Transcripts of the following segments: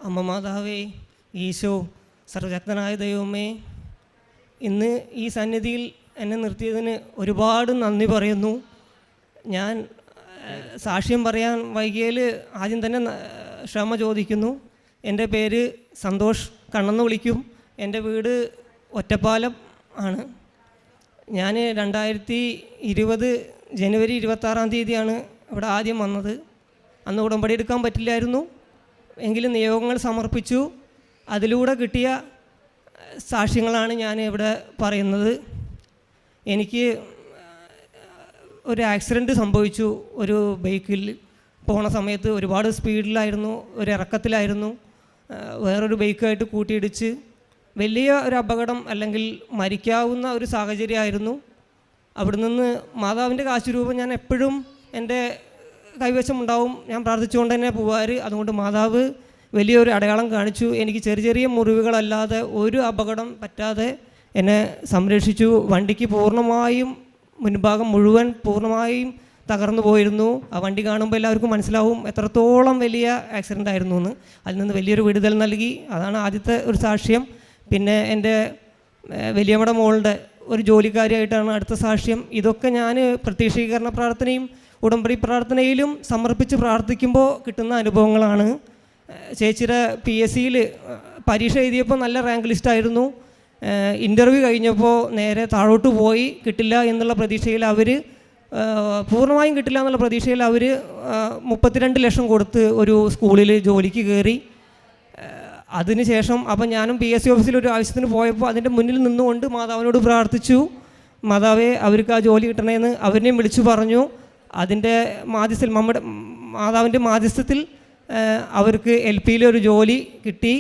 അമ്മ മാതാവേ, ഈശോ, സർവശക്തനായ ദൈവമേ, ഇന്ന് ഈ സന്നിധിയിൽ എന്നെ നിർത്തിയതിന് ഒരുപാട് നന്ദി പറയുന്നു. ഞാൻ സാക്ഷ്യം പറയാൻ വൈകിയതിൽ ആദ്യം തന്നെ ക്ഷമ ചോദിക്കുന്നു. എൻ്റെ പേര് സന്തോഷ്, കണ്ണെന്ന് വിളിക്കും. എൻ്റെ വീട് ഒറ്റപ്പാലം ആണ്. ഞാൻ 2020 ജനുവരി 26 ഇവിടെ ആദ്യം വന്നത്. അന്ന് ഉടമ്പടി എടുക്കാൻ പറ്റില്ലായിരുന്നു, എങ്കിലും നിയോഗങ്ങൾ സമർപ്പിച്ചു. അതിലൂടെ കിട്ടിയ സാക്ഷ്യങ്ങളാണ് ഞാൻ ഇവിടെ പറയുന്നത്. എനിക്ക് ഒരു ആക്സിഡൻറ്റ് സംഭവിച്ചു. ഒരു ബൈക്കിൽ പോണ സമയത്ത് ഒരുപാട് സ്പീഡിലായിരുന്നു, ഒരു ഇറക്കത്തിലായിരുന്നു. വേറൊരു ബൈക്കായിട്ട് കൂട്ടിയിടിച്ച് വലിയ ഒരു അപകടം, അല്ലെങ്കിൽ മരിക്കാവുന്ന ഒരു സാഹചര്യമായിരുന്നു. അവിടെ നിന്ന് മാതാവിൻ്റെ കാശുരൂപം ഞാൻ എപ്പോഴും എൻ്റെ കൈവശമുണ്ടാവും. ഞാൻ പ്രാർത്ഥിച്ചുകൊണ്ട് തന്നെ പോവാറ്. അതുകൊണ്ട് മാതാവ് വലിയൊരു അടയാളം കാണിച്ചു. എനിക്ക് ചെറിയ ചെറിയ മുറിവുകളല്ലാതെ ഒരു അപകടം പറ്റാതെ എന്നെ സംരക്ഷിച്ചു. വണ്ടിക്ക് പൂർണ്ണമായും മുൻഭാഗം മുഴുവൻ പൂർണ്ണമായും തകർന്നു പോയിരുന്നു. ആ വണ്ടി കാണുമ്പോൾ എല്ലാവർക്കും മനസ്സിലാവും എത്രത്തോളം വലിയ ആക്സിഡൻ്റ് ആയിരുന്നു എന്ന്. അതിൽ നിന്ന് വലിയൊരു വിടുതൽ നൽകി. അതാണ് ആദ്യത്തെ ഒരു സാക്ഷ്യം. പിന്നെ എൻ്റെ വലിയമ്മയുടെ മോളുടെ ഒരു ജോലിക്കാരിയായിട്ടാണ് അടുത്ത സാക്ഷ്യം. ഇതൊക്കെ ഞാൻ പ്രത്യക്ഷീകരണ പ്രാർത്ഥനയും ഉടമ്പടി പ്രാർത്ഥനയിലും സമർപ്പിച്ച് പ്രാർത്ഥിക്കുമ്പോൾ കിട്ടുന്ന അനുഭവങ്ങളാണ്. ചേച്ചിയുടെ PSCയിൽ പരീക്ഷ എഴുതിയപ്പോൾ നല്ല റാങ്ക് ലിസ്റ്റായിരുന്നു. ഇൻ്റർവ്യൂ കഴിഞ്ഞപ്പോൾ നേരെ താഴോട്ട് പോയി. കിട്ടില്ല എന്നുള്ള പ്രതീക്ഷയിൽ അവർ, പൂർണ്ണമായും കിട്ടില്ല എന്നുള്ള പ്രതീക്ഷയിൽ അവർ 32 ലക്ഷം കൊടുത്ത് ഒരു സ്കൂളിൽ ജോലിക്ക് കയറി. അതിനുശേഷം അപ്പം ഞാനും PSC ഓഫീസിൽ ഒരു ആവശ്യത്തിന് പോയപ്പോൾ അതിൻ്റെ മുന്നിൽ നിന്നുകൊണ്ട് മാതാവിനോട് പ്രാർത്ഥിച്ചു. മാതാവേ, അവർക്ക് ആ ജോലി കിട്ടണമെന്ന് അവരെയും വിളിച്ചു പറഞ്ഞു. അതിൻ്റെ മാതാവിൻ്റെ മാധ്യസ്ഥത്തിൽ അവർക്ക് LPയിൽ ഒരു ജോലി കിട്ടി.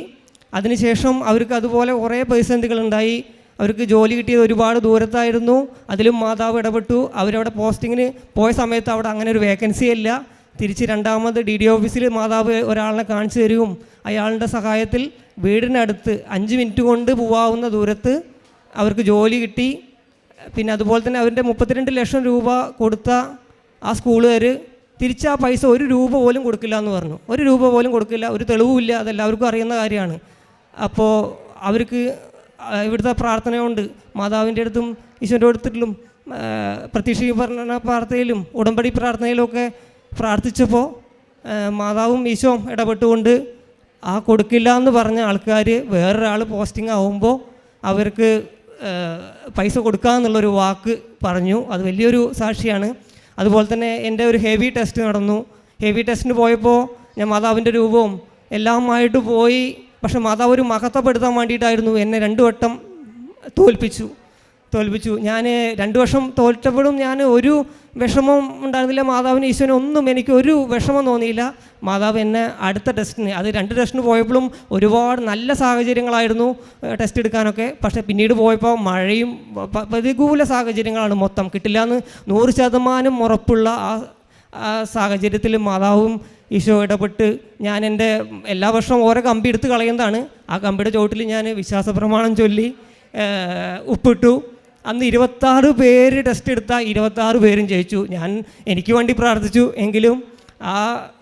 അതിനുശേഷം അവർക്ക് അതുപോലെ കുറേ പ്രതിസന്ധികളുണ്ടായി. അവർക്ക് ജോലി കിട്ടിയത് ഒരുപാട് ദൂരത്തായിരുന്നു. അതിലും മാതാവ് ഇടപെട്ടു. അവരവിടെ പോസ്റ്റിങ്ങിന് പോയ സമയത്ത് അവിടെ അങ്ങനെ ഒരു വേക്കൻസി ഇല്ല. തിരിച്ച് രണ്ടാമത് DD ഓഫീസിൽ മാതാവ് ഒരാളിനെ കാണിച്ചു തരും. അയാളുടെ സഹായത്തിൽ വീടിനടുത്ത് 5 മിനിറ്റ് കൊണ്ട് പോവാവുന്ന ദൂരത്ത് അവർക്ക് ജോലി കിട്ടി. പിന്നെ അതുപോലെ തന്നെ അവരുടെ 32 ലക്ഷം രൂപ കൊടുത്ത ആ സ്കൂളുകാർ തിരിച്ച് ആ പൈസ 1 രൂപ പോലും കൊടുക്കില്ല എന്ന് പറഞ്ഞു. 1 രൂപ പോലും കൊടുക്കില്ല, ഒരു തെളിവുമില്ല. അതെല്ലാവർക്കും അറിയുന്ന കാര്യമാണ്. അപ്പോൾ അവർക്ക് ഇവിടുത്തെ പ്രാർത്ഥന കൊണ്ട് മാതാവിൻ്റെ അടുത്തും ഈശോൻ്റെ അടുത്തിലും പ്രത്യക്ഷീകരണ പ്രാർത്ഥനയിലും ഉടമ്പടി പ്രാർത്ഥനയിലുമൊക്കെ പ്രാർത്ഥിച്ചപ്പോൾ മാതാവും ഈശോയും ഇടപെട്ടുകൊണ്ട് ആ കൊടുക്കില്ല എന്ന് പറഞ്ഞ ആൾക്കാർ വേറൊരാൾ പോസ്റ്റിംഗ് ആവുമ്പോൾ അവർക്ക് പൈസ കൊടുക്കാമെന്നുള്ളൊരു വാക്ക് പറഞ്ഞു. അത് വലിയൊരു സാക്ഷിയാണ്. അതുപോലെ തന്നെ എൻ്റെ ഒരു ഹെവി ടെസ്റ്റ് നടന്നു. ഹെവി ടെസ്റ്റിന് പോയപ്പോൾ ഞാൻ മാതാവിൻ്റെ രൂപവും എല്ലാമായിട്ട് പോയി. പക്ഷെ മാതാവ് ഒരു മഹത്വപ്പെടുത്താൻ വേണ്ടിയിട്ടായിരുന്നു എന്നെ 2 വട്ടം തോൽപ്പിച്ചു. ഞാൻ 2 വർഷം തോറ്റപ്പോഴും ഞാൻ ഒരു വിഷമം ഉണ്ടായിരുന്നില്ല. മാതാവിന് ഈശോനെ ഒന്നും എനിക്ക് ഒരു വിഷമം തോന്നിയില്ല. മാതാവ് എന്നെ അടുത്ത ടെസ്റ്റിന്, അത് 2 ടെസ്റ്റിന് പോയപ്പോഴും ഒരുപാട് നല്ല സാഹചര്യങ്ങളായിരുന്നു ടെസ്റ്റ് എടുക്കാനൊക്കെ. പക്ഷേ പിന്നീട് പോയപ്പോൾ മഴയും പ്രതികൂല സാഹചര്യങ്ങളാണ് മൊത്തം. കിട്ടില്ല എന്ന് 100% ഉറപ്പുള്ള ആ സാഹചര്യത്തിൽ മാതാവും ഈശോ ഇടപെട്ട് ഞാൻ എൻ്റെ എല്ലാ വർഷവും ഓരോ കമ്പി എടുത്ത് കളയുന്നതാണ്. ആ കമ്പിയുടെ ചോട്ടിൽ ഞാൻ വിശ്വാസ പ്രമാണം ചൊല്ലി ഉപ്പിട്ടു. അന്ന് 26 പേര് ടെസ്റ്റ് എടുത്ത 26 പേരും ജയിച്ചു. എനിക്ക് വേണ്ടി പ്രാർത്ഥിച്ചു, എങ്കിലും ആ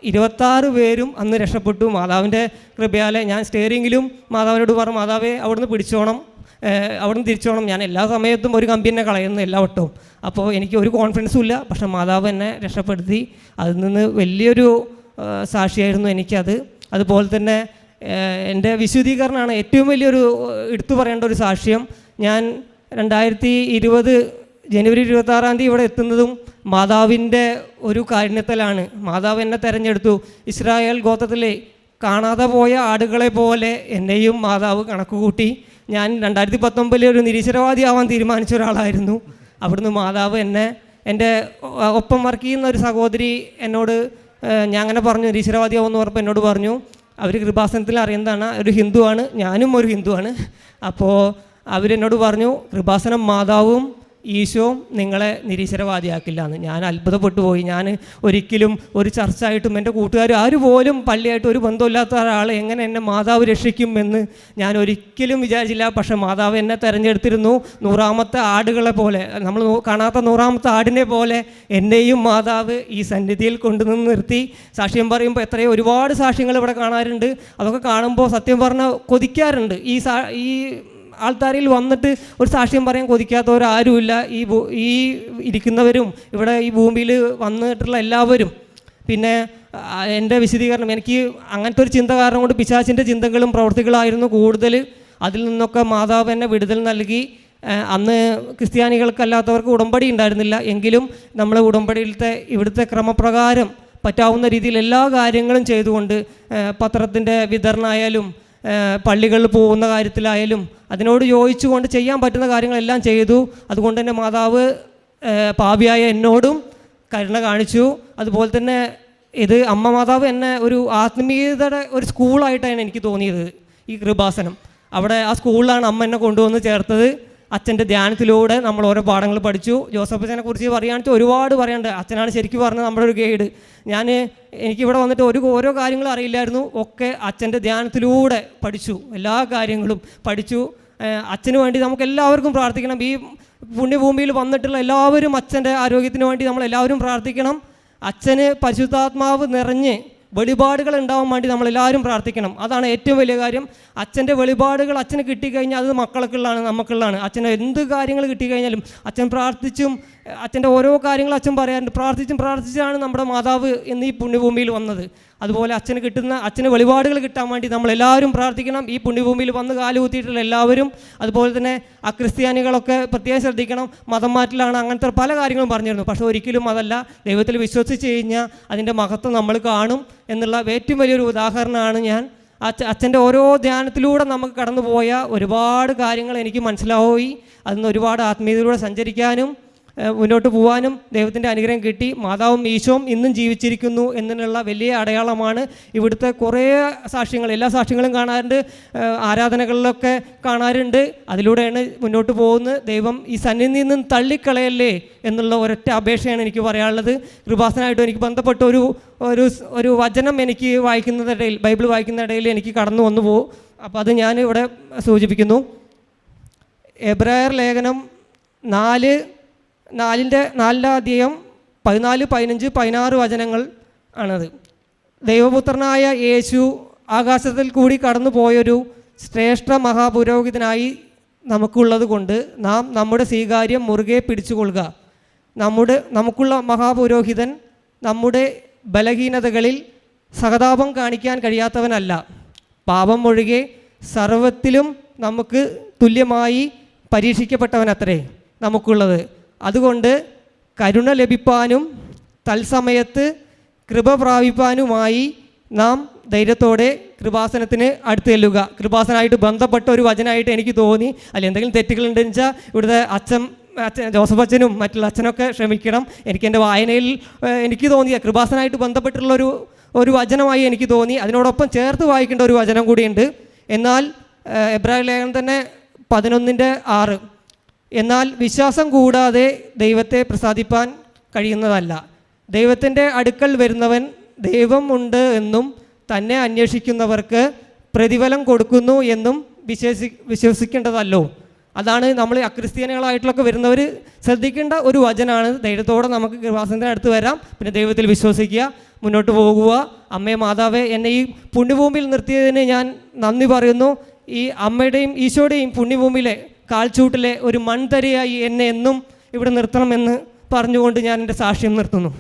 26 പേരും അന്ന് രക്ഷപ്പെട്ടു. മാതാവിൻ്റെ കൃപയാലെ ഞാൻ സ്റ്റെയറിങ്ങിലും മാതാവിനോട് പറഞ്ഞു, മാതാവേ അവിടുന്ന് പിടിച്ചോണം, അവിടുന്ന് തിരിച്ചോണം. ഞാൻ എല്ലാ സമയത്തും ഒരു കമ്പി എന്നെ കളയുന്നു, എല്ലാ വട്ടവും. അപ്പോൾ എനിക്ക് ഒരു കോൺഫിഡൻസും ഇല്ല. പക്ഷേ മാതാവ് എന്നെ രക്ഷപ്പെടുത്തി. അതിൽ നിന്ന് വലിയൊരു സാക്ഷിയായിരുന്നു എനിക്കത്. അതുപോലെ തന്നെ എൻ്റെ വിശുദ്ധീകരണമാണ് ഏറ്റവും വലിയൊരു എടുത്തു പറയേണ്ട ഒരു സാക്ഷ്യം. ഞാൻ 2020 ജനുവരി 26 ഇവിടെ എത്തുന്നതും മാതാവിൻ്റെ ഒരു കാരുണ്യത്തിലാണ്. മാതാവ് എന്നെ തിരഞ്ഞെടുത്തു. ഇസ്രായേൽ ഗോത്രത്തിലെ കാണാതെ പോയ ആടുകളെ പോലെ എന്നെയും മാതാവ് കണക്ക് കൂട്ടി. ഞാൻ 2019 ഒരു നിരീശ്വരവാദിയാവാൻ തീരുമാനിച്ച ഒരാളായിരുന്നു. അവിടുന്ന് മാതാവ് എന്നെ, എൻ്റെ ഒപ്പം വർക്ക് ചെയ്യുന്ന ഒരു സഹോദരി എന്നോട്, ഞാൻ അങ്ങനെ പറഞ്ഞു നിരീശ്വരവാദിയാവുമെന്ന് പറഞ്ഞപ്പോൾ എന്നോട് പറഞ്ഞു, അവർ കൃപാസനത്തിൽ അറിയുന്നതാണ്, ഒരു ഹിന്ദുവാണ്, ഞാനും ഒരു ഹിന്ദുവാണ്. അപ്പോൾ അവരെന്നോട് പറഞ്ഞു, കൃപാസനം മാതാവും ഈശോ നിങ്ങളെ നിരീശ്വരവാദിയാക്കില്ല എന്ന്. ഞാൻ അത്ഭുതപ്പെട്ടു പോയി. ഞാൻ ഒരിക്കലും ഒരു ചർച്ചായിട്ടും എൻ്റെ കൂട്ടുകാർ ആരുപോലും പള്ളിയായിട്ട് ഒരു ബന്ധമില്ലാത്ത ഒരാൾ എങ്ങനെ എന്നെ മാതാവ് രക്ഷിക്കും എന്ന് ഞാൻ ഒരിക്കലും വിചാരിച്ചില്ല. പക്ഷേ മാതാവ് എന്നെ തിരഞ്ഞെടുത്തിരുന്നു. 100ാമത്തെ ആടുകളെ പോലെ, നമ്മൾ കാണാത്ത 100ാമത്തെ ആടിനെ പോലെ എന്നെയും മാതാവ് ഈ സന്നിധിയിൽ കൊണ്ടുവന്ന് നിർത്തി. സാക്ഷ്യം പറയുമ്പോൾ എത്രയോ ഒരുപാട് സാക്ഷ്യങ്ങൾ ഇവിടെ കാണാറുണ്ട്. അതൊക്കെ കാണുമ്പോൾ സത്യം പറഞ്ഞാൽ കൊതിക്കാറുണ്ട്. ഈ ആൾക്കാരിൽ വന്നിട്ട് ഒരു സാക്ഷ്യം പറയാൻ കൊതിക്കാത്തവരാരുമില്ല. ഈ ഇരിക്കുന്നവരും ഇവിടെ ഈ ഭൂമിയിൽ വന്നിട്ടുള്ള എല്ലാവരും. പിന്നെ എൻ്റെ വിശദീകരണം, എനിക്ക് അങ്ങനത്തെ ഒരു ചിന്ത കാരണം കൊണ്ട് പിശാചിൻ്റെ ചിന്തകളും പ്രവൃത്തികളായിരുന്നു കൂടുതൽ. അതിൽ നിന്നൊക്കെ മാതാവ് എന്നെ വിടുതൽ നൽകി. അന്ന് ക്രിസ്ത്യാനികൾക്കല്ലാത്തവർക്ക് ഉടമ്പടി ഉണ്ടായിരുന്നില്ല. എങ്കിലും നമ്മൾ ഇവിടുത്തെ ക്രമപ്രകാരം പറ്റാവുന്ന രീതിയിൽ എല്ലാ കാര്യങ്ങളും ചെയ്തുകൊണ്ട് പത്രത്തിൻ്റെ വിതരണമായാലും പള്ളികളിൽ പോകുന്ന കാര്യത്തിലായാലും അതിനോട് യോജിച്ചുകൊണ്ട് ചെയ്യാൻ പറ്റുന്ന കാര്യങ്ങളെല്ലാം ചെയ്തു. അതുകൊണ്ട് തന്നെ മാതാവ് പാപിയായ എന്നോടും കരുണ കാണിച്ചു. അതുപോലെ തന്നെ ഇത് അമ്മ മാതാവ് എന്നെ ഒരു ആത്മീയതയുടെ ഒരു സ്കൂളായിട്ടാണ് എനിക്ക് തോന്നിയത്. ഈ കൃപാസനം, അവിടെ ആ സ്കൂളിലാണ് അമ്മ എന്നെ കൊണ്ടുവന്ന് ചേർത്തത്. അച്ഛൻ്റെ ധ്യാനത്തിലൂടെ നമ്മൾ ഓരോ പാഠങ്ങൾ പഠിച്ചു. ജോസഫ് അച്ഛനെ കുറിച്ച് പറയുകയാണെന്ന് വെച്ചാൽ ഒരുപാട് പറയാനുണ്ട്. അച്ഛനാണ് ശരിക്കും പറഞ്ഞത് നമ്മുടെ ഒരു ഗൈഡ്. എനിക്കിവിടെ വന്നിട്ട് ഓരോ കാര്യങ്ങളും അറിയില്ലായിരുന്നു. ഒക്കെ അച്ഛൻ്റെ ധ്യാനത്തിലൂടെ പഠിച്ചു, എല്ലാ കാര്യങ്ങളും പഠിച്ചു. അച്ഛന് വേണ്ടി നമുക്ക് എല്ലാവർക്കും പ്രാർത്ഥിക്കണം. ഈ പുണ്യഭൂമിയിൽ വന്നിട്ടുള്ള എല്ലാവരും അച്ഛൻ്റെ ആരോഗ്യത്തിന് വേണ്ടി നമ്മളെല്ലാവരും പ്രാർത്ഥിക്കണം. അച്ഛന് പരിശുദ്ധാത്മാവ് നിറഞ്ഞ് വെളിപാടുകൾ ഉണ്ടാവാൻ വേണ്ടി നമ്മളെല്ലാവരും പ്രാർത്ഥിക്കണം. അതാണ് ഏറ്റവും വലിയ കാര്യം. അച്ഛൻ്റെ വെളിപാടുകൾ അച്ഛന് കിട്ടിക്കഴിഞ്ഞാൽ അത് മക്കൾക്കുള്ളതാണ്, നമുക്കുള്ളതാണ്. അച്ഛന് എന്ത് കാര്യങ്ങൾ കിട്ടിക്കഴിഞ്ഞാലും അച്ഛൻ പ്രാർത്ഥിച്ചും അച്ഛൻ്റെ ഓരോ കാര്യങ്ങൾ അച്ഛൻ പറയാറുണ്ട്. പ്രാർത്ഥിച്ചാണ് നമ്മുടെ മാതാവ് എന്നീ പുണ്യഭൂമിയിൽ വന്നത്. അതുപോലെ അച്ഛന് വെളിപാടുകൾ കിട്ടാൻ വേണ്ടി നമ്മളെല്ലാവരും പ്രാർത്ഥിക്കണം. ഈ പുണ്യഭൂമിയിൽ വന്ന് കാലുകുത്തിയിട്ടുള്ള എല്ലാവരും. അതുപോലെ തന്നെ ക്രിസ്ത്യാനികളൊക്കെ പ്രത്യേകം ശ്രദ്ധിക്കണം. മതം മാറ്റിലാണ് അങ്ങനത്തെ പല കാര്യങ്ങളും പറഞ്ഞിരുന്നു. പക്ഷേ ഒരിക്കലും അതല്ല. ദൈവത്തിൽ വിശ്വസിച്ച് കഴിഞ്ഞാൽ അതിൻ്റെ മഹത്വം നമ്മൾ കാണും എന്നുള്ള ഏറ്റവും വലിയൊരു ഉദാഹരണമാണ് ഞാൻ. അച്ഛൻ്റെ ഓരോ ധ്യാനത്തിലൂടെ നമുക്ക് കടന്നുപോയ ഒരുപാട് കാര്യങ്ങൾ എനിക്ക് മനസ്സിലായി. അതിന് ഒരുപാട് ആത്മീയതയിലൂടെ സഞ്ചരിക്കാനും മുന്നോട്ട് പോകാനും ദൈവത്തിൻ്റെ അനുഗ്രഹം കിട്ടി. മാതാവും ഈശോയും ഇന്നും ജീവിച്ചിരിക്കുന്നു എന്നതിനുള്ള വലിയ അടയാളമാണ്. ഇവിടുത്തെ കുറേ സാക്ഷ്യങ്ങൾ, എല്ലാ സാക്ഷ്യങ്ങളും കാണാറുണ്ട്, ആരാധനകളിലൊക്കെ കാണാറുണ്ട്. അതിലൂടെയാണ് മുന്നോട്ട് പോകുന്നത്. ദൈവം ഈ സന്നിധിയിൽ നിന്നും തള്ളിക്കളയല്ലേ എന്നുള്ള ഒരൊറ്റ അപേക്ഷയാണ് എനിക്ക് പറയാനുള്ളത്. കൃപാസനായിട്ടും എനിക്ക് ബന്ധപ്പെട്ട ഒരു വചനം എനിക്ക് വായിക്കുന്നതിടയിൽ, ബൈബിൾ വായിക്കുന്നതിടയിൽ എനിക്ക് കടന്നു വന്നു പോകും. അപ്പോൾ അത് ഞാൻ ഇവിടെ സൂചിപ്പിക്കുന്നു. എബ്രായർ ലേഖനം 4:4 അധ്യായം 14, 15, 16 വചനങ്ങൾ ആണത്. ദൈവപുത്രനായ യേശു ആകാശത്തിൽ കൂടി കടന്നു പോയൊരു ശ്രേഷ്ഠ മഹാപുരോഹിതനായി നമുക്കുള്ളത് കൊണ്ട് നാം നമ്മുടെ സ്വീകാര്യം മുറുകെ പിടിച്ചുകൊള്ളുക. നമുക്കുള്ള മഹാപുരോഹിതൻ നമ്മുടെ ബലഹീനതകളിൽ സഹതാപം കാണിക്കാൻ കഴിയാത്തവനല്ല. പാപം ഒഴികെ സർവത്തിലും നമുക്ക് തുല്യമായി പരീക്ഷിക്കപ്പെട്ടവനത്രേ നമുക്കുള്ളത്. അതുകൊണ്ട് കരുണ ലഭിപ്പാനും തത്സമയത്ത് കൃപ പ്രാപിപ്പാനുമായി നാം ധൈര്യത്തോടെ കൃപാസനത്തിന് അടുത്ത് ചെല്ലുക. കൃപാസനമായിട്ട് ബന്ധപ്പെട്ട ഒരു വചനമായിട്ട് എനിക്ക് തോന്നി. അതിൽ എന്തെങ്കിലും തെറ്റുകളുണ്ടെന്ന് വെച്ചാൽ ഇവിടുത്തെ അച്ഛൻ ജോസഫ് അച്ഛനും മറ്റുള്ള അച്ഛനൊക്കെ ക്ഷമിക്കണം. എൻ്റെ വായനയിൽ എനിക്ക് തോന്നിയ കൃപാസനമായിട്ട് ബന്ധപ്പെട്ടുള്ള ഒരു വചനമായി എനിക്ക് തോന്നി. അതിനോടൊപ്പം ചേർത്ത് വായിക്കേണ്ട ഒരു വചനം കൂടിയുണ്ട്. എന്നാൽ എബ്രായർ ലേഖനം തന്നെ 11:6, എന്നാൽ വിശ്വാസം കൂടാതെ ദൈവത്തെ പ്രസാദിപ്പാൻ കഴിയുന്നതല്ല. ദൈവത്തിൻ്റെ അടുക്കൽ വരുന്നവൻ ദൈവം ഉണ്ട് എന്നും തന്നെ അന്വേഷിക്കുന്നവർക്ക് പ്രതിഫലം കൊടുക്കുന്നു എന്നും വിശ്വസിക്കേണ്ടതല്ലോ. അതാണ് നമ്മൾ അക്രിസ്ത്യാനികളായിട്ടുള്ളൊക്കെ വരുന്നവർ ശ്രദ്ധിക്കേണ്ട ഒരു വചനമാണ്. ധൈര്യത്തോടെ നമുക്ക് കൃപാസനത്തിന് അടുത്ത് വരാം. പിന്നെ ദൈവത്തിൽ വിശ്വസിക്കുക, മുന്നോട്ട് പോകുക. അമ്മേ മാതാവേ, എന്നെ ഈ പുണ്യഭൂമിയിൽ നിർത്തിയതിന് ഞാൻ നന്ദി പറയുന്നു. ഈ അമ്മയുടെയും ഈശോയുടെയും പുണ്യഭൂമിയിലെ കാൽച്ചൂട്ടിലെ ഒരു മൺതരിയായി എന്നെ എന്നും ഇവിടെ നിർത്തണമെന്ന് പറഞ്ഞുകൊണ്ട് ഞാൻ എൻ്റെ സാക്ഷ്യം നിർത്തുന്നു.